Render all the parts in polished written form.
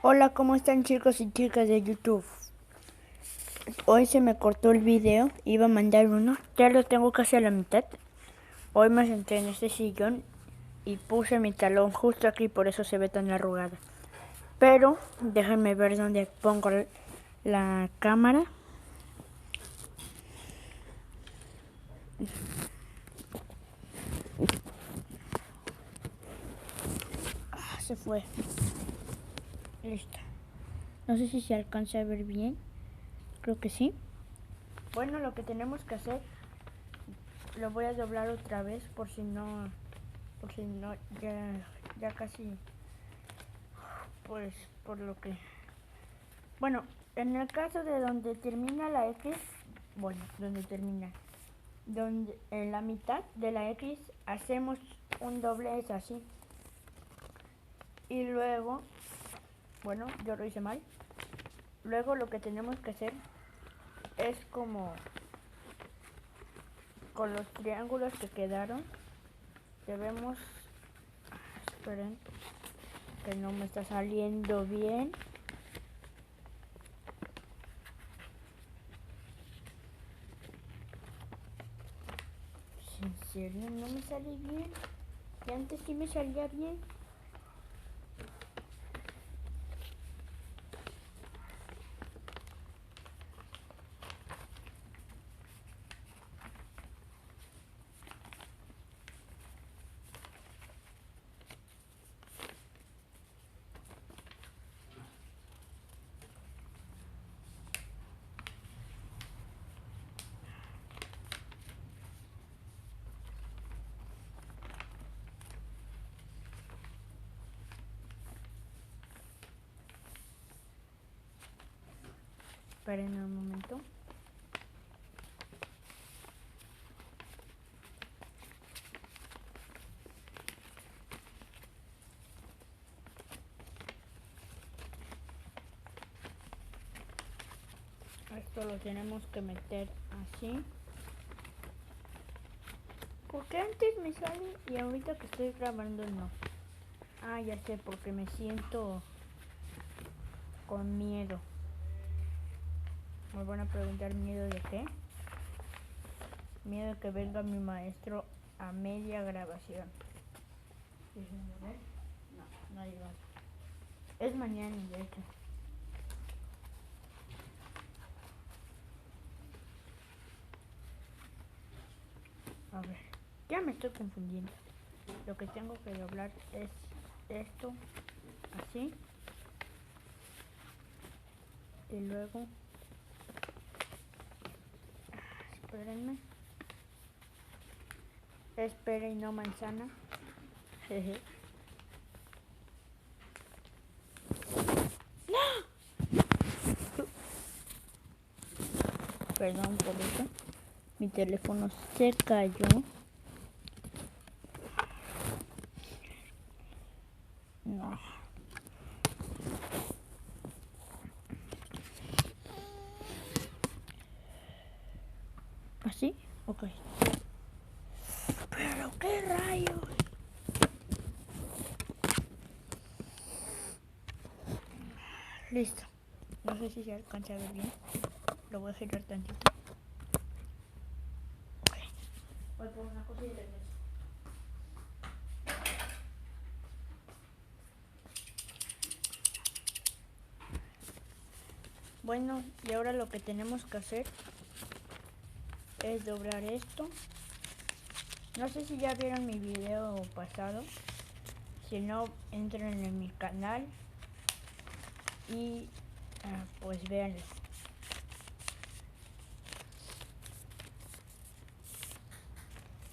Hola, ¿cómo están chicos y chicas de YouTube? Hoy se me cortó el video, iba a mandar uno, ya lo tengo casi a la mitad. Hoy me senté en este sillón y puse mi talón justo aquí, por eso se ve tan arrugada. Pero déjenme ver dónde pongo la cámara. Se fue. Listo. No sé si se alcanza a ver bien. Creo que sí. Bueno, lo que tenemos que hacer, lo voy a doblar otra vez por si no ya casi, pues por lo que, bueno, en el caso de donde termina la X, bueno, donde termina, donde en la mitad de la X hacemos un doblez así y luego, bueno, yo lo hice mal. Luego lo que tenemos que hacer es como con los triángulos que quedaron, debemos, esperen, que no me está saliendo bien. ¿En serio no me sale bien? Y antes sí me salía bien. Esperen un momento. Esto lo tenemos que meter así. Porque antes me sale y ahorita que estoy grabando no. Ah, ya sé, porque me siento con miedo. Me van a preguntar miedo de qué. Miedo de que venga mi maestro a media grabación. No, nadie va. Es mañana, de hecho. A ver, ya me estoy confundiendo. Lo que tengo que doblar es esto, así. Y luego, espérenme. Espera y no manzana. Jeje. Perdón por eso. Mi teléfono se cayó. No. ¿Así? Ok. ¿Pero qué rayos? Listo. No sé si se alcanza a ver bien. Lo voy a girar tantito. Ok. Voy por una cosa y regreso. Bueno, y ahora lo que tenemos que hacer es doblar esto. No sé si ya vieron mi video pasado. Si no, entren en mi canal y pues véanlo.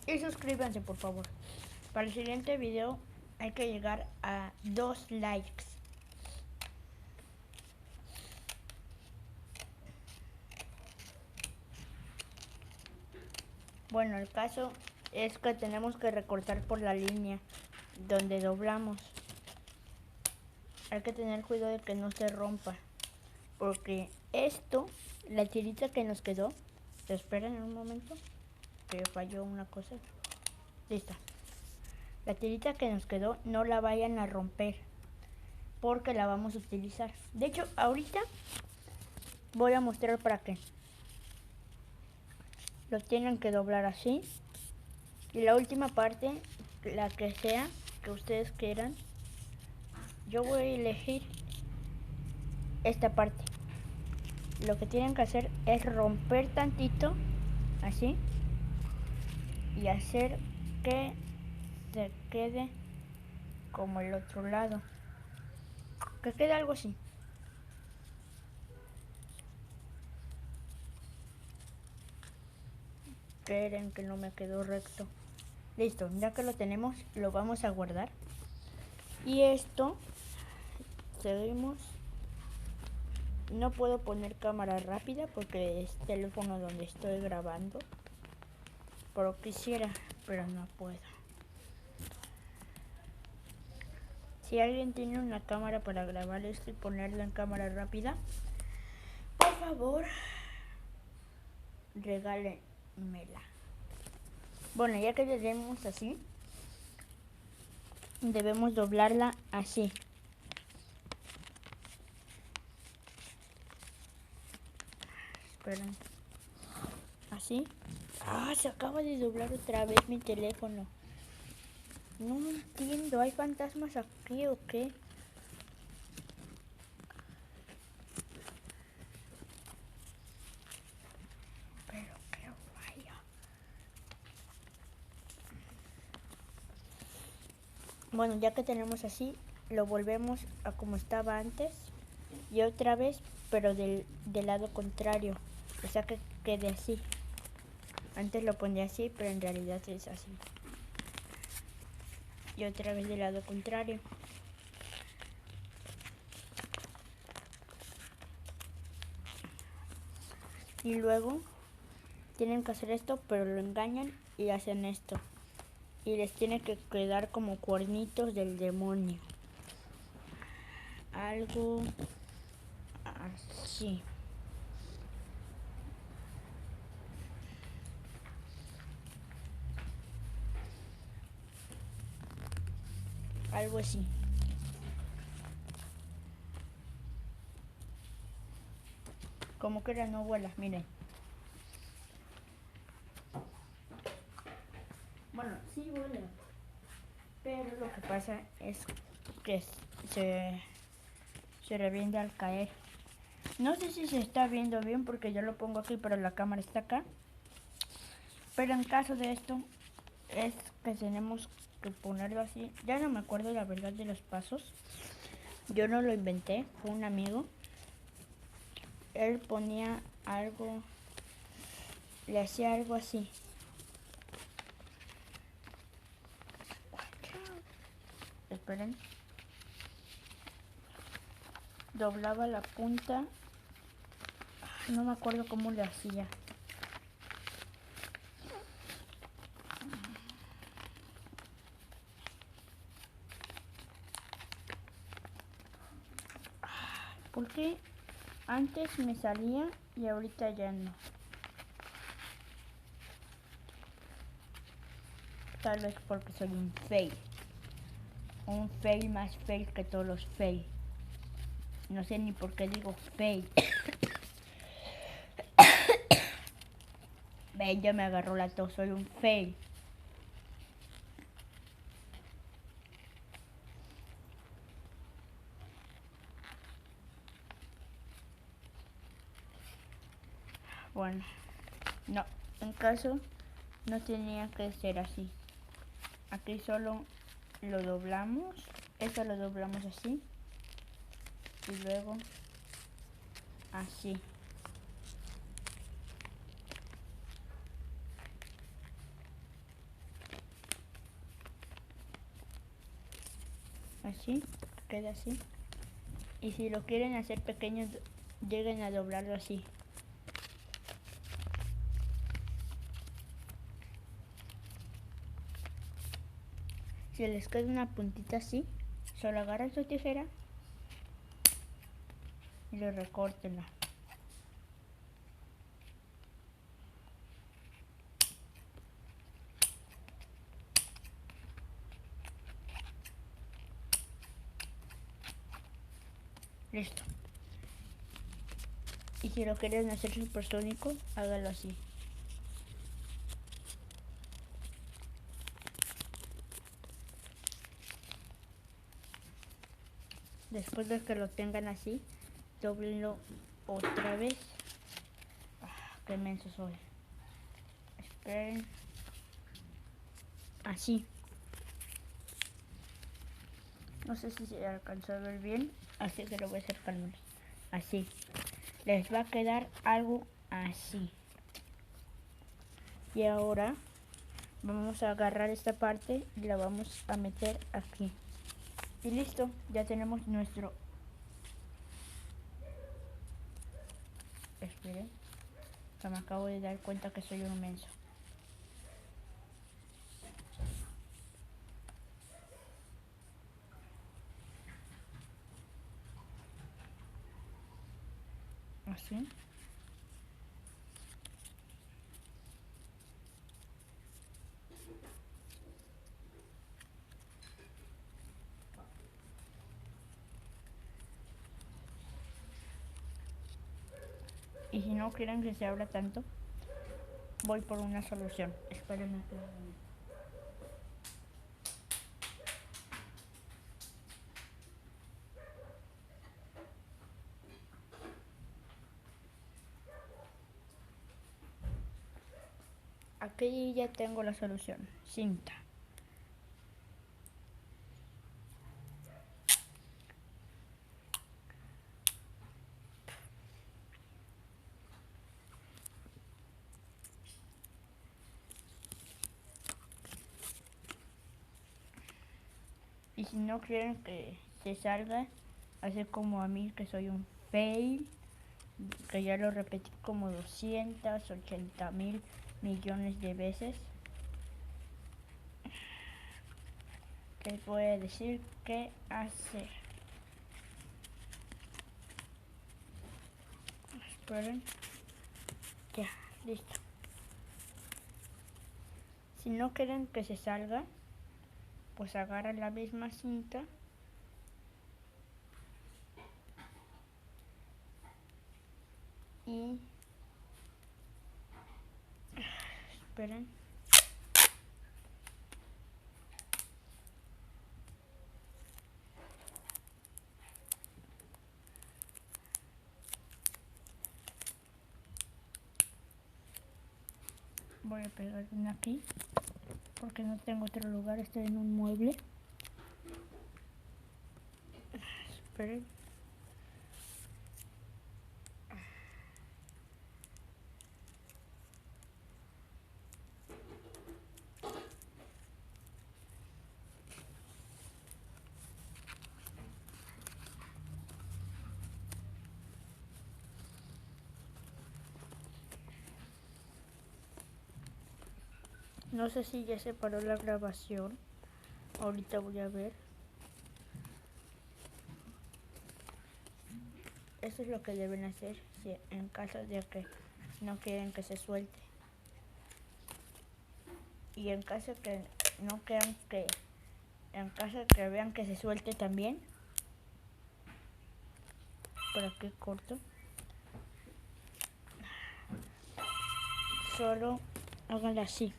Y suscríbanse por favor. Para el siguiente video hay que llegar a 2 likes. Bueno, el caso es que tenemos que recortar por la línea donde doblamos. Hay que tener cuidado de que no se rompa. Porque esto, la tirita que nos quedó, esperen un momento, que falló una cosa. Lista. La tirita que nos quedó no la vayan a romper. porque la vamos a utilizar. De hecho, ahorita voy a mostrar para qué. Lo tienen que doblar así. Y la última parte, la que sea, que ustedes quieran, yo voy a elegir esta parte. Lo que tienen que hacer es romper tantito, así, y hacer que se quede como el otro lado. Que quede algo así. Esperen que no me quedó recto. Listo, ya que lo tenemos, lo vamos a guardar. Y esto, seguimos. No puedo poner cámara rápida porque es teléfono donde estoy grabando. Pero quisiera, pero no puedo. Si alguien tiene una cámara para grabar esto y ponerlo en cámara rápida, por favor, regálenmela. Bueno, ya que tenemos así, debemos doblarla así. Esperen. Así. Ah, se acaba de doblar otra vez mi teléfono. No entiendo, ¿hay fantasmas aquí o qué? Pero qué vaya. Bueno, ya que tenemos así, lo volvemos a como estaba antes. Y otra vez, pero del lado contrario. O sea que quede así. Antes lo ponía así, pero en realidad es así. Y otra vez del lado contrario. Y luego tienen que hacer esto, pero lo engañan y hacen esto. Y les tiene que quedar como cuernitos del demonio. Algo así. Algo así. Como que no vuela, miren. Bueno, sí vuela. Pero lo que pasa es que se revienta al caer. No sé si se está viendo bien porque yo lo pongo aquí, pero la cámara está acá. Pero en caso de esto, es que tenemos que ponerlo así. Ya no me acuerdo la verdad de los pasos. Yo no lo inventé, fue un amigo. Él ponía algo, le hacía algo así. Esperen. Doblaba la punta. No me acuerdo cómo le hacía. Porque antes me salía y ahorita ya no. Tal vez porque soy un fail. Un fail más fail que todos los fail. No sé ni por qué digo fail. Ven, ya me agarró la tos, soy un fail. Bueno, no, en caso no tenía que ser así. Aquí solo lo doblamos, esto lo doblamos así y luego así. Así, queda así. Y si lo quieren hacer pequeño, lleguen a doblarlo así. Si les queda una puntita así, solo agarran su tijera y lo recórtenla. Listo. Y si lo quieren hacer supersónico, hágalo así. Después de que lo tengan así, doblenlo otra vez. Qué menso soy. Esperen. Así. No sé si se alcanzó a ver bien, así que lo voy a hacer calmar. Así. Les va a quedar algo así. Y ahora vamos a agarrar esta parte y la vamos a meter aquí. Y listo, ya tenemos nuestro... Esperen, que me acabo de dar cuenta que soy un menso. Así. Y si no quieren que se abra tanto, voy por una solución. Espérenme. Aquí ya tengo la solución. Cinta. Y si no quieren que se salga, así como a mí que soy un fail, que ya lo repetí como 280.000 millones de veces, les voy a decir qué hacer. Esperen. Ya, listo. Si no quieren que se salga, pues agarran la misma cinta y... Esperen. Voy a pegar una aquí, porque no tengo otro lugar, estoy en un mueble. Esperen. No sé si ya se paró la grabación. Ahorita voy a ver. Eso es lo que deben hacer si en caso de que no quieren que se suelte. Y en caso que no quieran que... En caso que vean que se suelte también. Por aquí corto. Solo háganlo así.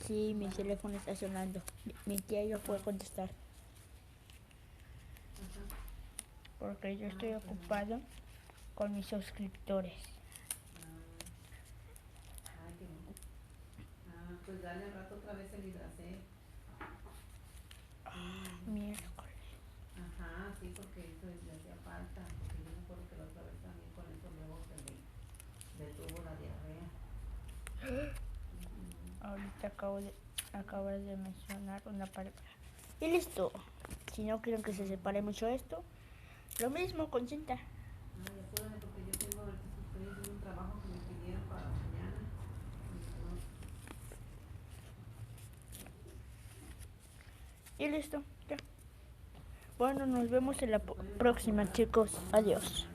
Sí, mi teléfono está sonando. Mi tía ya puede contestar. Porque yo estoy ocupado con mis suscriptores. Pues dale al rato otra vez el hidracel. Miércoles. Ajá, sí, porque eso le hacía falta. Porque yo me acuerdo que la otra vez también con eso luego se le detuvo la diarrea. Ahorita acabo de mencionar una palabra. Y listo. Si no quieren que se separe mucho esto, lo mismo con cinta. Ay, apúrame porque yo tengo, estoy haciendo un trabajo que me pidieron para mañana. Y listo. Ya. Bueno, nos vemos en la próxima, chicos. Adiós.